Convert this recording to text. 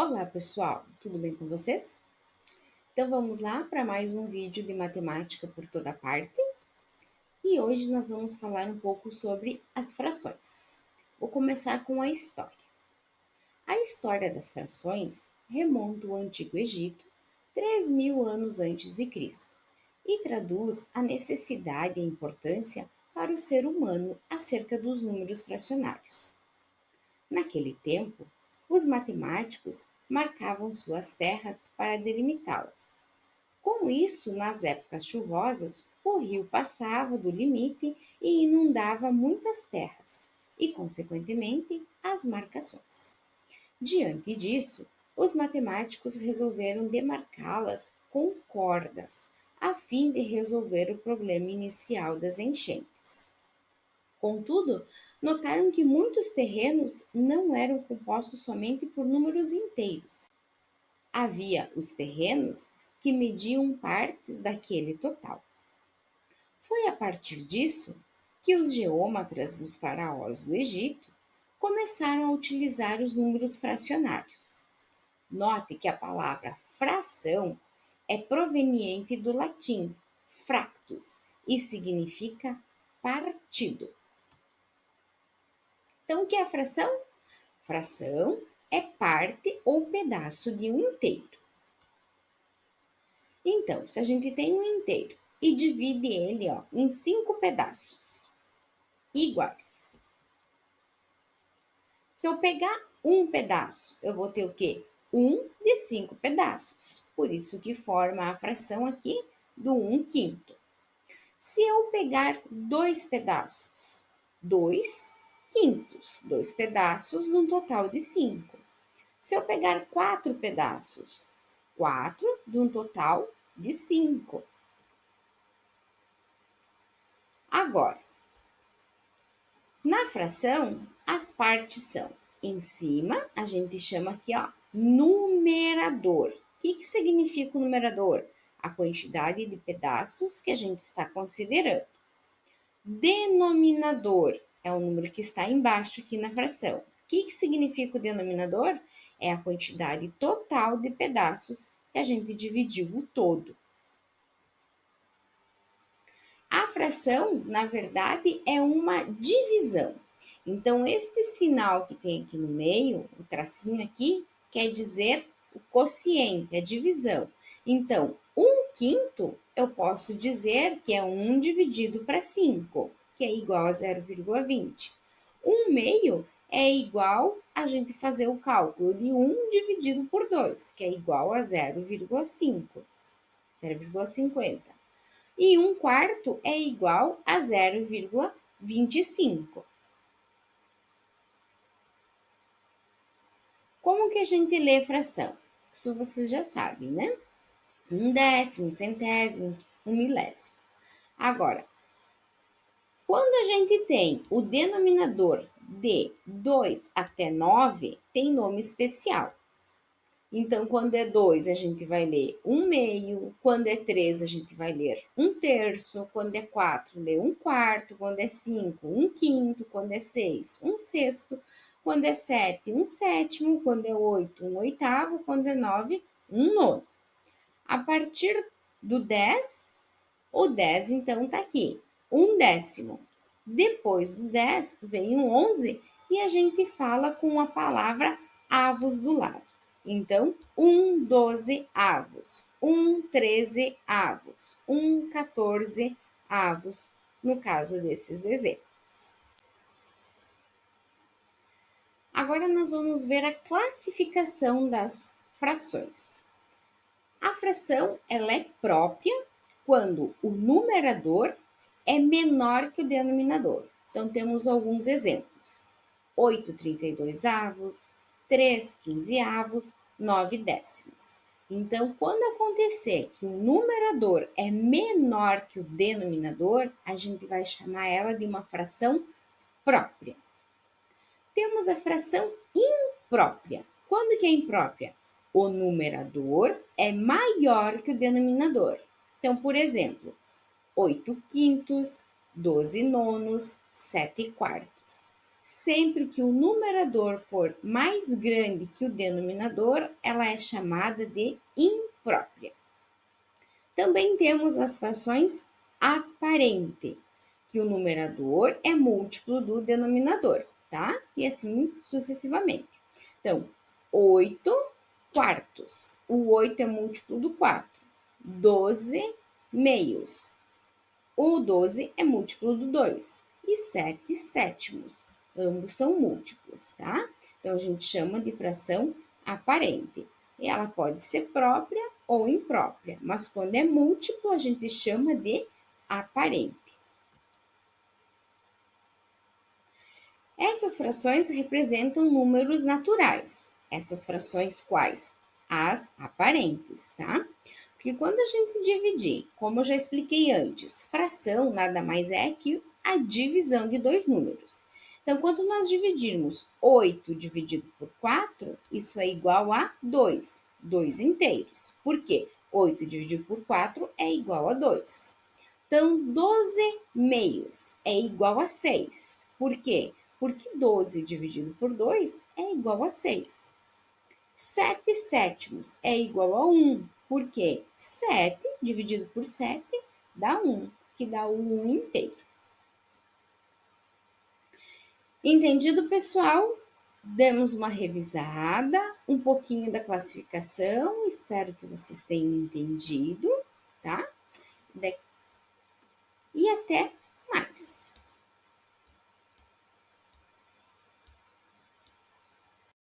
Olá pessoal, tudo bem com vocês? Então vamos lá para mais um vídeo de matemática por toda parte e hoje nós vamos falar um pouco sobre as frações. Vou começar com a história. A história das frações remonta ao Antigo Egito, 3.000 anos antes de Cristo, e traduz a necessidade e a importância para o ser humano acerca dos números fracionários. Naquele tempo, os matemáticos marcavam suas terras para delimitá-las. Com isso, nas épocas chuvosas, o rio passava do limite e inundava muitas terras e, consequentemente, as marcações. Diante disso, os matemáticos resolveram demarcá-las com cordas, a fim de resolver o problema inicial das enchentes. Contudo, notaram que muitos terrenos não eram compostos somente por números inteiros. Havia os terrenos que mediam partes daquele total. Foi a partir disso que os geômetras dos faraós do Egito começaram a utilizar os números fracionários. Note que a palavra fração é proveniente do latim fractus e significa partido. Então, o que é a fração? Fração é parte ou pedaço de um inteiro. Então, se a gente tem um inteiro e divide ele em 5 pedaços iguais. Se eu pegar um pedaço, eu vou ter o quê? 1 de 5 pedaços. Por isso que forma a fração aqui do 1/5. Se eu pegar 2 pedaços, 2/5, 2 pedaços num total de 5. Se eu pegar 4 pedaços, 4 de um total de 5. Agora, na fração, as partes são, em cima, a gente chama aqui, numerador. O que significa o numerador? A quantidade de pedaços que a gente está considerando. Denominador é o número que está embaixo aqui na fração. O que significa o denominador? É a quantidade total de pedaços que a gente dividiu o todo. A fração, na verdade, é uma divisão. Então, este sinal que tem aqui no meio, o tracinho aqui, quer dizer o quociente, a divisão. Então, 1/5 eu posso dizer que é 1 dividido para 5, que é igual a 0,20. 1/2 é igual a gente fazer o cálculo de 1 dividido por 2, que é igual a 0,5, 0,50. E 1/4 é igual a 0,25. Como que a gente lê fração? Isso vocês já sabem, né? 1/10, centésimo, 1 milésimo. Agora, quando a gente tem o denominador de 2 até 9, tem nome especial. Então, quando é 2, a gente vai ler 1/2, quando é 3, a gente vai ler 1/3, quando é 4, lê 1/4, quando é 5, 1/5, quando é 6, 1/6, quando é 7, 1/7, quando é 8, 1/8, quando é 9, 1/9. A partir do 10, o 10 então tá aqui, 1/10. Depois do 10 vem o 11 e a gente fala com a palavra avos do lado. Então, 1/12, 1/13, 1/14, no caso desses exemplos. Agora nós vamos ver a classificação das frações. A fração ela é própria quando o numerador é menor que o denominador. Então, temos alguns exemplos. 8/32, 3/15, 9/10. Então, quando acontecer que o numerador é menor que o denominador, a gente vai chamar ela de uma fração própria. Temos a fração imprópria. Quando que é imprópria? O numerador é maior que o denominador. Então, por exemplo, 8/5, 12/9, 7/4. Sempre que o numerador for mais grande que o denominador, ela é chamada de imprópria. Também temos as frações aparente, que o numerador é múltiplo do denominador, tá? E assim sucessivamente. Então, 8 quartos. O 8 é múltiplo do 4. 12 meios. O 12 é múltiplo do 2. E 7 sétimos. Ambos são múltiplos, tá? Então, a gente chama de fração aparente. E ela pode ser própria ou imprópria, mas quando é múltiplo, a gente chama de aparente. Essas frações representam números naturais. Essas frações quais? As aparentes, tá? Porque quando a gente dividir, como eu já expliquei antes, fração nada mais é que a divisão de dois números. Então, quando nós dividirmos 8 dividido por 4, isso é igual a 2, 2 inteiros. Por quê? 8 dividido por 4 é igual a 2. Então, 12 meios é igual a 6. Por quê? Porque 12 dividido por 2 é igual a 6. 7 sétimos é igual a 1. Por quê? 7 dividido por 7 dá 1, que dá o 1 inteiro. Entendido, pessoal? Demos uma revisada, um pouquinho da classificação, espero que vocês tenham entendido, tá? E até mais!